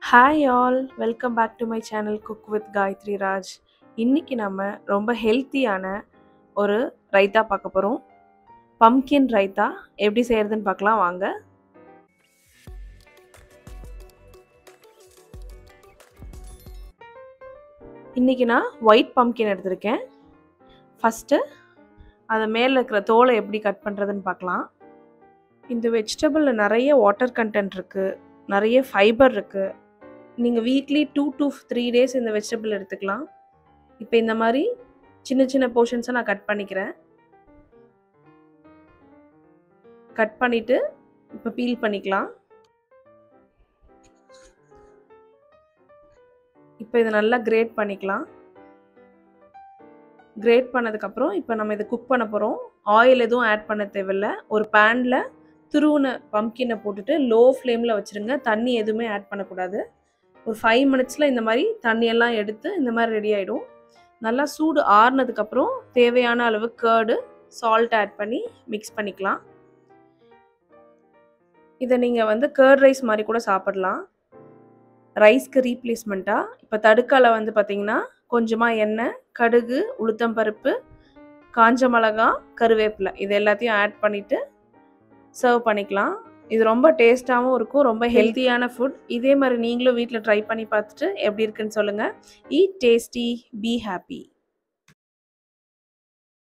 Hi all, welcome back to my channel cook with Gayathri Raj. இன்னைக்கு நம்ம ரொம்ப ஹெல்த்தியான ஒரு ரைத்தா பார்க்க போகிறோம். பம்கின் ரைத்தா எப்படி செய்கிறதுன்னு பார்க்கலாம் வாங்க. இன்னைக்கு நான் ஒயிட் பம்கின் எடுத்திருக்கேன். ஃபஸ்ட்டு அதை மேலே இருக்கிற தோலை எப்படி கட் பண்ணுறதுன்னு பார்க்கலாம். இந்த வெஜிடபிளில் நிறைய வாட்டர் கண்டென்ட் இருக்குது, நிறைய ஃபைபர் இருக்குது. நீங்கள் வீக்லி 2 to 3 days இந்த வெஜிடபிள் எடுத்துக்கலாம். இப்போ இந்த மாதிரி சின்ன சின்ன போர்ஷன்ஸை நான் கட் பண்ணிக்கிறேன். கட் பண்ணிவிட்டு இப்போ பீல் பண்ணிக்கலாம். இப்போ இதை நல்லா கிரேட் பண்ணிக்கலாம். கிரேட் பண்ணதுக்கப்புறம் இப்போ நம்ம இதை குக் பண்ண போகிறோம். ஆயில் எதுவும் ஆட் பண்ண தேவையில்லை. ஒரு பேனில் துருவின பம்கினை போட்டுட்டு லோ ஃப்ளேமில் வச்சுருங்க. தண்ணி எதுவுமே ஆட் பண்ணக்கூடாது. ஒரு 5 minutes இந்த மாதிரி தண்ணியெல்லாம் எடுத்து இந்த மாதிரி ரெடி ஆகிடும். நல்லா சூடு ஆறுனதுக்கப்புறம் தேவையான அளவு கர்டு, சால்ட் ஆட் பண்ணி மிக்ஸ் பண்ணிக்கலாம். இதை நீங்கள் கர்ட் ரைஸ் மாதிரி கூட சாப்பிடலாம். ரைஸ்க்கு ரீப்ளேஸ்மெண்ட்டாக இப்போ தடுக்கால பார்த்தீங்கன்னா கொஞ்சமாக எண்ணெய், கடுகு, உளுத்தம்பருப்பு, காஞ்ச மிளகா, கருவேப்பிலை இது எல்லாத்தையும் ஆட் பண்ணிவிட்டு சர்வ் பண்ணிக்கலாம். இது ரொம்ப டேஸ்ட்டாகவும் இருக்கும், ரொம்ப ஹெல்த்தியான ஃபுட். இதே மாதிரி நீங்களும் வீட்டில் ட்ரை பண்ணி பார்த்துட்டு எப்படி இருக்குன்னு சொல்லுங்கள். Eat tasty, be happy.